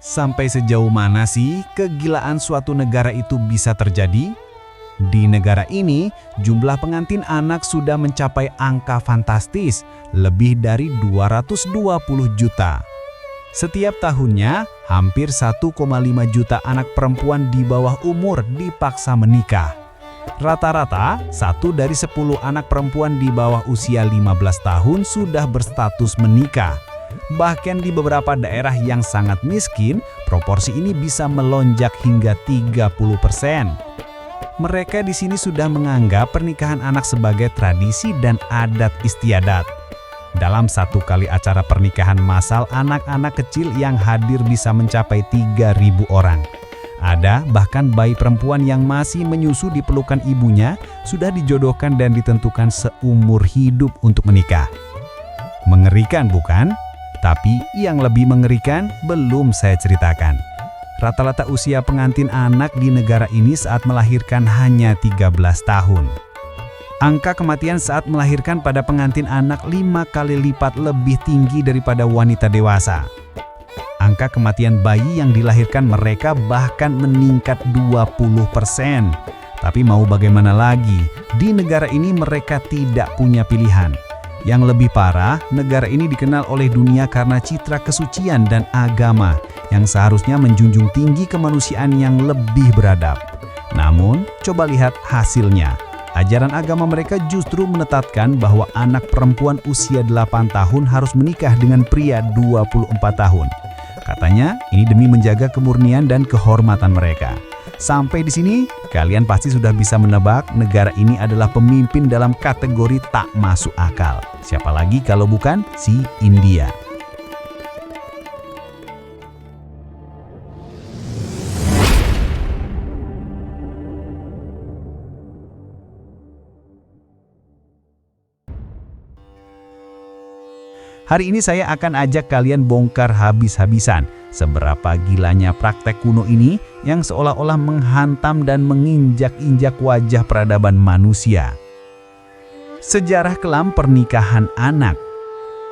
Sampai sejauh mana sih kegilaan suatu negara itu bisa terjadi? Di negara ini, jumlah pengantin anak sudah mencapai angka fantastis, lebih dari 220 juta. Setiap tahunnya, hampir 1,5 juta anak perempuan di bawah umur dipaksa menikah. Rata-rata, 1 dari 10 anak perempuan di bawah usia 15 tahun sudah berstatus menikah. Bahkan di beberapa daerah yang sangat miskin, proporsi ini bisa melonjak hingga 30%. Mereka di sini sudah menganggap pernikahan anak sebagai tradisi dan adat istiadat. Dalam satu kali acara pernikahan massal, anak-anak kecil yang hadir bisa mencapai 3.000 orang. Ada bahkan bayi perempuan yang masih menyusu di pelukan ibunya sudah dijodohkan dan ditentukan seumur hidup untuk menikah. Mengerikan bukan? Tapi yang lebih mengerikan belum saya ceritakan. Rata-rata usia pengantin anak di negara ini saat melahirkan hanya 13 tahun. Angka kematian saat melahirkan pada pengantin anak 5 kali lipat lebih tinggi daripada wanita dewasa. Angka kematian bayi yang dilahirkan mereka bahkan meningkat 20%. Tapi mau bagaimana lagi, di negara ini mereka tidak punya pilihan. Yang lebih parah, negara ini dikenal oleh dunia karena citra kesucian dan agama yang seharusnya menjunjung tinggi kemanusiaan yang lebih beradab. Namun, coba lihat hasilnya. Ajaran agama mereka justru menetapkan bahwa anak perempuan usia 8 tahun harus menikah dengan pria 24 tahun. Katanya, ini demi menjaga kemurnian dan kehormatan mereka. Sampai di sini, kalian pasti sudah bisa menebak negara ini adalah pemimpin dalam kategori tak masuk akal. Siapa lagi kalau bukan si India. Hari ini saya akan ajak kalian bongkar habis-habisan seberapa gilanya praktek kuno ini yang seolah-olah menghantam dan menginjak-injak wajah peradaban manusia. Sejarah kelam pernikahan anak.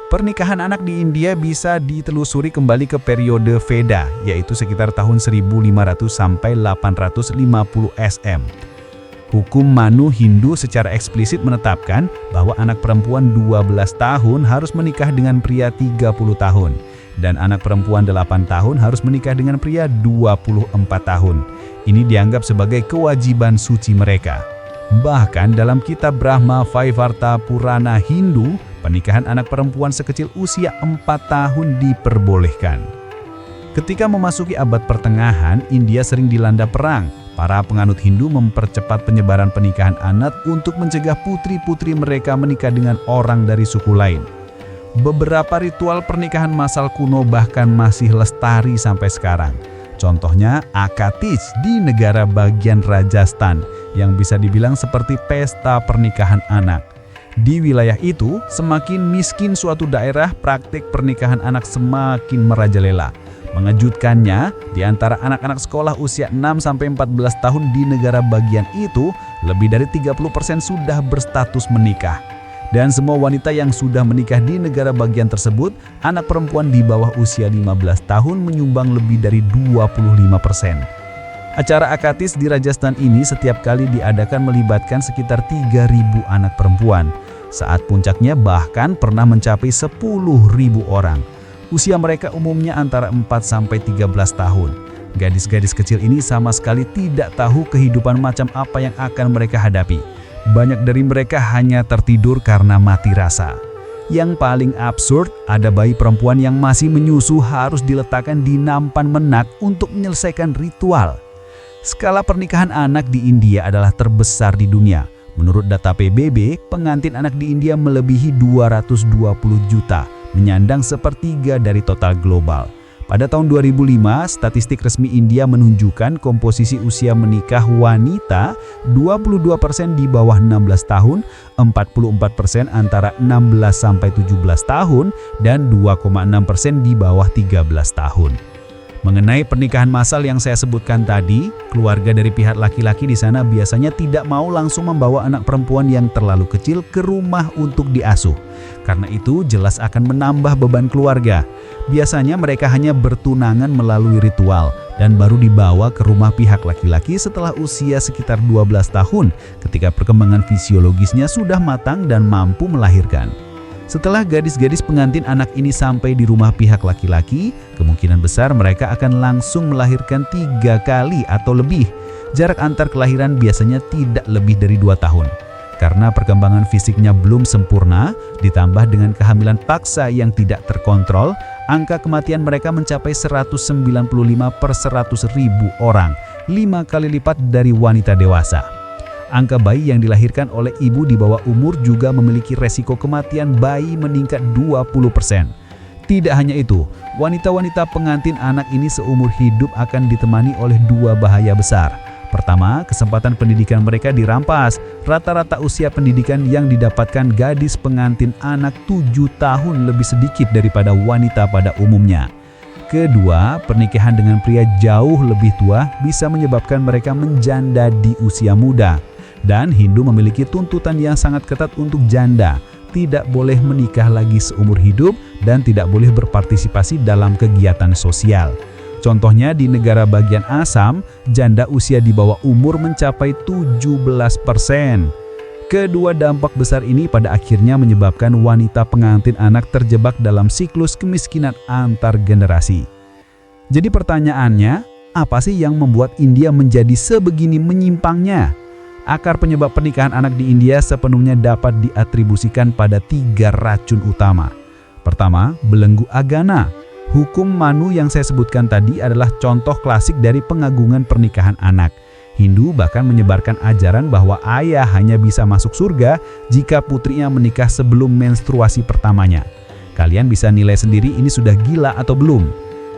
Pernikahan anak di India bisa ditelusuri kembali ke periode Veda, yaitu sekitar tahun 1500 sampai 850 SM. Hukum Manu Hindu secara eksplisit menetapkan bahwa anak perempuan 12 tahun harus menikah dengan pria 30 tahun dan anak perempuan 8 tahun harus menikah dengan pria 24 tahun. Ini dianggap sebagai kewajiban suci mereka. Bahkan dalam kitab Brahma Vaivarta Purana Hindu, pernikahan anak perempuan sekecil usia 4 tahun diperbolehkan. Ketika memasuki abad pertengahan, India sering dilanda perang. Para penganut Hindu mempercepat penyebaran pernikahan anak untuk mencegah putri-putri mereka menikah dengan orang dari suku lain. Beberapa ritual pernikahan massal kuno bahkan masih lestari sampai sekarang. Contohnya Akatij di negara bagian Rajasthan yang bisa dibilang seperti pesta pernikahan anak. Di wilayah itu, semakin miskin suatu daerah, praktik pernikahan anak semakin merajalela. Mengejutkannya, di antara anak-anak sekolah usia 6-14 tahun di negara bagian itu, lebih dari 30% sudah berstatus menikah. Dan semua wanita yang sudah menikah di negara bagian tersebut, anak perempuan di bawah usia 15 tahun menyumbang lebih dari 25%. Acara Akatij di Rajasthan ini setiap kali diadakan melibatkan sekitar 3.000 anak perempuan. Saat puncaknya bahkan pernah mencapai 10.000 orang. Usia mereka umumnya antara 4-13 tahun. Gadis-gadis kecil ini sama sekali tidak tahu kehidupan macam apa yang akan mereka hadapi. Banyak dari mereka hanya tertidur karena mati rasa. Yang paling absurd, ada bayi perempuan yang masih menyusu harus diletakkan di nampan menak untuk menyelesaikan ritual. Skala pernikahan anak di India adalah terbesar di dunia. Menurut data PBB, pengantin anak di India melebihi 220 juta. Menyandang sepertiga dari total global. Pada tahun 2005, statistik resmi India menunjukkan komposisi usia menikah wanita 22% di bawah 16 tahun, 44% antara 16-17 tahun, dan 2,6% di bawah 13 tahun. Mengenai pernikahan massal yang saya sebutkan tadi, keluarga dari pihak laki-laki di sana biasanya tidak mau langsung membawa anak perempuan yang terlalu kecil ke rumah untuk diasuh. Karena itu jelas akan menambah beban keluarga. Biasanya mereka hanya bertunangan melalui ritual dan baru dibawa ke rumah pihak laki-laki setelah usia sekitar 12 tahun ketika perkembangan fisiologisnya sudah matang dan mampu melahirkan. Setelah gadis-gadis pengantin anak ini sampai di rumah pihak laki-laki, kemungkinan besar mereka akan langsung melahirkan 3 kali atau lebih. Jarak antar kelahiran biasanya tidak lebih dari 2 tahun. Karena perkembangan fisiknya belum sempurna, ditambah dengan kehamilan paksa yang tidak terkontrol, angka kematian mereka mencapai 195 per 100.000 orang, 5 kali lipat dari wanita dewasa. Angka bayi yang dilahirkan oleh ibu di bawah umur juga memiliki resiko kematian bayi meningkat 20%. Tidak hanya itu, wanita-wanita pengantin anak ini seumur hidup akan ditemani oleh 2 bahaya besar. Pertama, kesempatan pendidikan mereka dirampas. Rata-rata usia pendidikan yang didapatkan gadis pengantin anak 7 tahun lebih sedikit daripada wanita pada umumnya. Kedua, pernikahan dengan pria jauh lebih tua bisa menyebabkan mereka menjanda di usia muda. Dan Hindu memiliki tuntutan yang sangat ketat untuk janda. Tidak boleh menikah lagi seumur hidup dan tidak boleh berpartisipasi dalam kegiatan sosial. Contohnya di negara bagian Assam, janda usia di bawah umur mencapai 17%. Kedua dampak besar ini pada akhirnya menyebabkan wanita pengantin anak terjebak dalam siklus kemiskinan antar generasi. Jadi pertanyaannya, apa sih yang membuat India menjadi sebegini menyimpangnya? Akar penyebab pernikahan anak di India sepenuhnya dapat diatribusikan pada 3 racun utama. Pertama, belenggu agama. Hukum Manu yang saya sebutkan tadi adalah contoh klasik dari pengagungan pernikahan anak. Hindu bahkan menyebarkan ajaran bahwa ayah hanya bisa masuk surga jika putrinya menikah sebelum menstruasi pertamanya. Kalian bisa nilai sendiri ini sudah gila atau belum.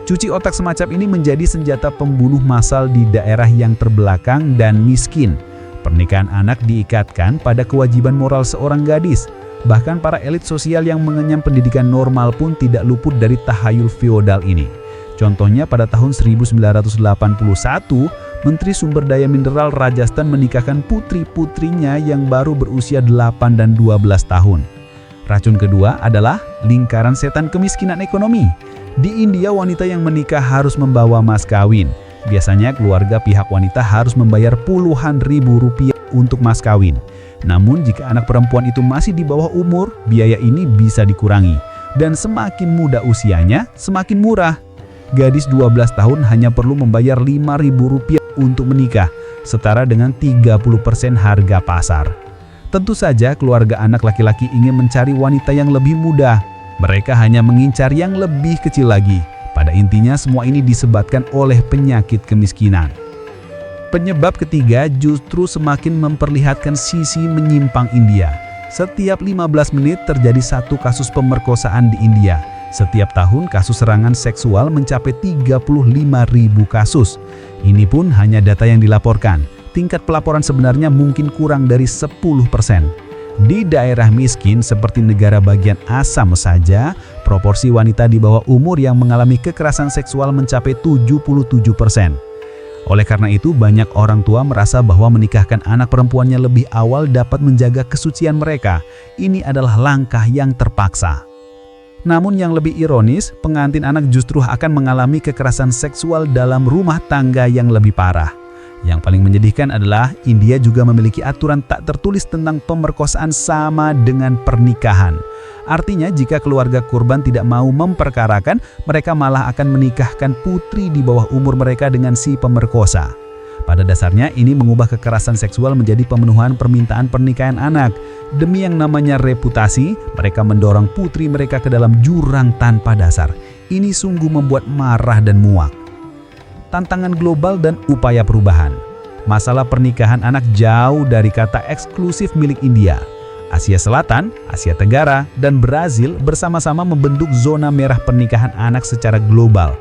Cuci otak semacam ini menjadi senjata pembunuh massal di daerah yang terbelakang dan miskin. Pernikahan anak diikatkan pada kewajiban moral seorang gadis. Bahkan para elit sosial yang mengenyam pendidikan normal pun tidak luput dari tahayul feodal ini. Contohnya pada tahun 1981, Menteri Sumber Daya Mineral Rajasthan menikahkan putri-putrinya yang baru berusia 8 dan 12 tahun. Racun kedua adalah lingkaran setan kemiskinan ekonomi. Di India, wanita yang menikah harus membawa mas kawin. Biasanya keluarga pihak wanita harus membayar puluhan ribu rupiah untuk mas kawin. Namun jika anak perempuan itu masih di bawah umur, biaya ini bisa dikurangi. Dan semakin muda usianya, semakin murah. Gadis 12 tahun hanya perlu membayar 5.000 rupiah untuk menikah, setara dengan 30% harga pasar. Tentu saja keluarga anak laki-laki ingin mencari wanita yang lebih muda. Mereka hanya mengincar yang lebih kecil lagi. Pada intinya semua ini disebabkan oleh penyakit kemiskinan. Penyebab ketiga justru semakin memperlihatkan sisi menyimpang India. Setiap 15 menit terjadi satu kasus pemerkosaan di India. Setiap tahun kasus serangan seksual mencapai 35.000 kasus. Ini pun hanya data yang dilaporkan. Tingkat pelaporan sebenarnya mungkin kurang dari 10%. Di daerah miskin seperti negara bagian Assam saja, proporsi wanita di bawah umur yang mengalami kekerasan seksual mencapai 77%. Oleh karena itu, banyak orang tua merasa bahwa menikahkan anak perempuannya lebih awal dapat menjaga kesucian mereka. Ini adalah langkah yang terpaksa. Namun yang lebih ironis, pengantin anak justru akan mengalami kekerasan seksual dalam rumah tangga yang lebih parah. Yang paling menyedihkan adalah India juga memiliki aturan tak tertulis tentang pemerkosaan sama dengan pernikahan. Artinya jika keluarga korban tidak mau memperkarakan, mereka malah akan menikahkan putri di bawah umur mereka dengan si pemerkosa. Pada dasarnya ini mengubah kekerasan seksual menjadi pemenuhan permintaan pernikahan anak. Demi yang namanya reputasi, mereka mendorong putri mereka ke dalam jurang tanpa dasar. Ini sungguh membuat marah dan muak. Tantangan global dan upaya perubahan. Masalah pernikahan anak jauh dari kata eksklusif milik India. Asia Selatan, Asia Tenggara, dan Brazil bersama-sama membentuk zona merah pernikahan anak secara global.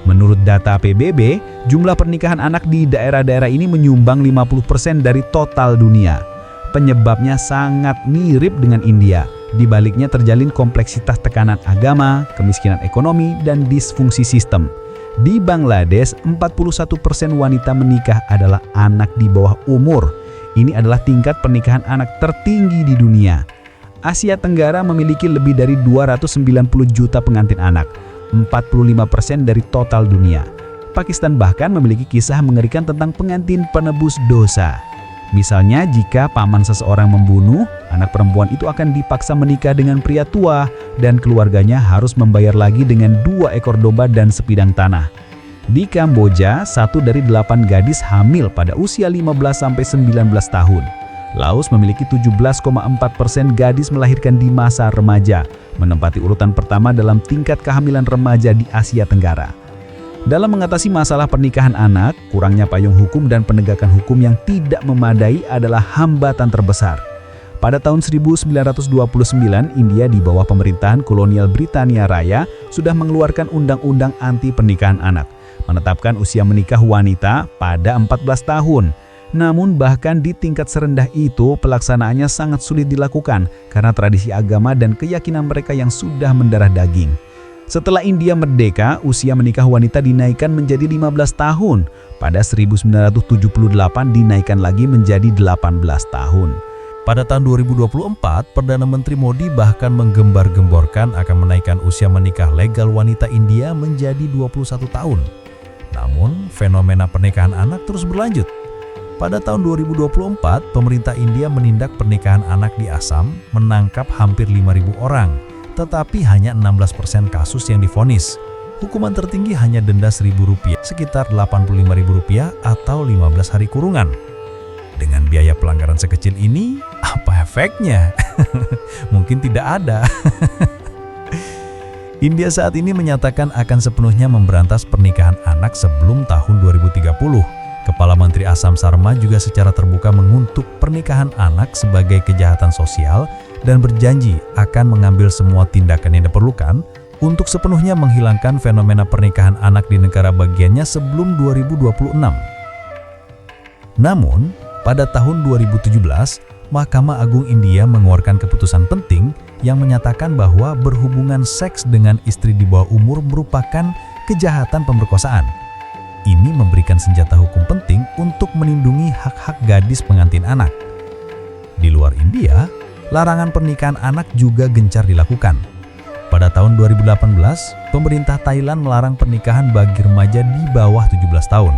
Menurut data PBB, jumlah pernikahan anak di daerah-daerah ini menyumbang 50% dari total dunia. Penyebabnya sangat mirip dengan India. Di baliknya terjalin kompleksitas tekanan agama, kemiskinan ekonomi, dan disfungsi sistem. Di Bangladesh, 41% wanita menikah adalah anak di bawah umur. Ini adalah tingkat pernikahan anak tertinggi di dunia. Asia Tenggara memiliki lebih dari 290 juta pengantin anak, 45% dari total dunia. Pakistan bahkan memiliki kisah mengerikan tentang pengantin penebus dosa. Misalnya, jika paman seseorang membunuh, anak perempuan itu akan dipaksa menikah dengan pria tua dan keluarganya harus membayar lagi dengan 2 ekor domba dan sepidang tanah. Di Kamboja, 1 dari 8 gadis hamil pada usia 15-19 tahun. Laos memiliki 17,4% gadis melahirkan di masa remaja, menempati urutan pertama dalam tingkat kehamilan remaja di Asia Tenggara. Dalam mengatasi masalah pernikahan anak, kurangnya payung hukum dan penegakan hukum yang tidak memadai adalah hambatan terbesar. Pada tahun 1929, India di bawah pemerintahan kolonial Britania Raya sudah mengeluarkan undang-undang anti pernikahan anak, menetapkan usia menikah wanita pada 14 tahun. Namun bahkan di tingkat serendah itu, pelaksanaannya sangat sulit dilakukan karena tradisi agama dan keyakinan mereka yang sudah mendarah daging. Setelah India merdeka, usia menikah wanita dinaikkan menjadi 15 tahun. Pada 1978 dinaikkan lagi menjadi 18 tahun. Pada tahun 2024, Perdana Menteri Modi bahkan menggembar-gemborkan akan menaikkan usia menikah legal wanita India menjadi 21 tahun. Namun, fenomena pernikahan anak terus berlanjut. Pada tahun 2024, pemerintah India menindak pernikahan anak di Assam, menangkap hampir 5.000 orang. Tetapi hanya 16% kasus yang divonis. Hukuman tertinggi hanya denda Rp1.000, sekitar Rp85.000 atau 15 hari kurungan. Dengan biaya pelanggaran sekecil ini, apa efeknya? Mungkin tidak ada. India saat ini menyatakan akan sepenuhnya memberantas pernikahan anak sebelum tahun 2030. Kepala Menteri Assam Sarma juga secara terbuka mengutuk pernikahan anak sebagai kejahatan sosial dan berjanji akan mengambil semua tindakan yang diperlukan untuk sepenuhnya menghilangkan fenomena pernikahan anak di negara bagiannya sebelum 2026. Namun, pada tahun 2017, Mahkamah Agung India mengeluarkan keputusan penting yang menyatakan bahwa berhubungan seks dengan istri di bawah umur merupakan kejahatan pemerkosaan. Ini memberikan senjata hukum penting untuk melindungi hak-hak gadis pengantin anak. Di luar India, larangan pernikahan anak juga gencar dilakukan. Pada tahun 2018, pemerintah Thailand melarang pernikahan bagi remaja di bawah 17 tahun.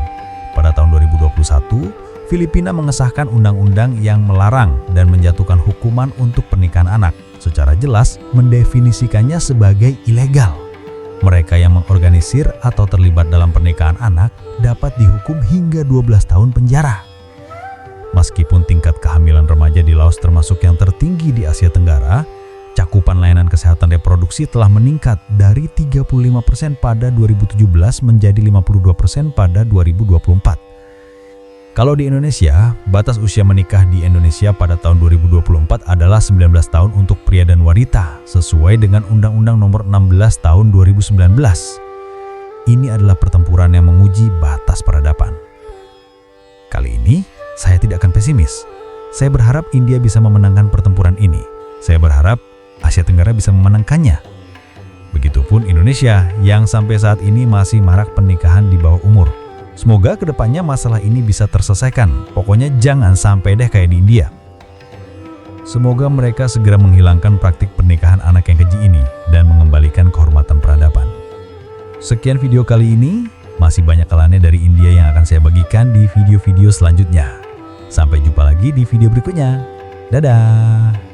Pada tahun 2021, Filipina mengesahkan undang-undang yang melarang dan menjatuhkan hukuman untuk pernikahan anak, secara jelas mendefinisikannya sebagai ilegal. Mereka yang mengorganisir atau terlibat dalam pernikahan anak dapat dihukum hingga 12 tahun penjara. Meskipun tingkat kehamilan remaja di Laos termasuk yang tertinggi di Asia Tenggara, cakupan layanan kesehatan reproduksi telah meningkat dari 35% pada 2017 menjadi 52% pada 2024. Kalau di Indonesia, batas usia menikah di Indonesia pada tahun 2024 adalah 19 tahun untuk pria dan wanita, sesuai dengan Undang-Undang Nomor 16 Tahun 2019. Ini adalah pertempuran yang menguji batas peradaban. Kali ini, saya tidak akan pesimis. Saya berharap India bisa memenangkan pertempuran ini. Saya berharap Asia Tenggara bisa memenangkannya. Begitupun Indonesia yang sampai saat ini masih marak pernikahan di bawah umur. Semoga kedepannya masalah ini bisa terselesaikan. Pokoknya jangan sampai deh kayak di India. Semoga mereka segera menghilangkan praktik pernikahan anak yang keji ini dan mengembalikan kehormatan peradaban. Sekian video kali ini. Masih banyak kalannya dari India yang akan saya bagikan di video-video selanjutnya. Sampai jumpa lagi di video berikutnya. Dadah!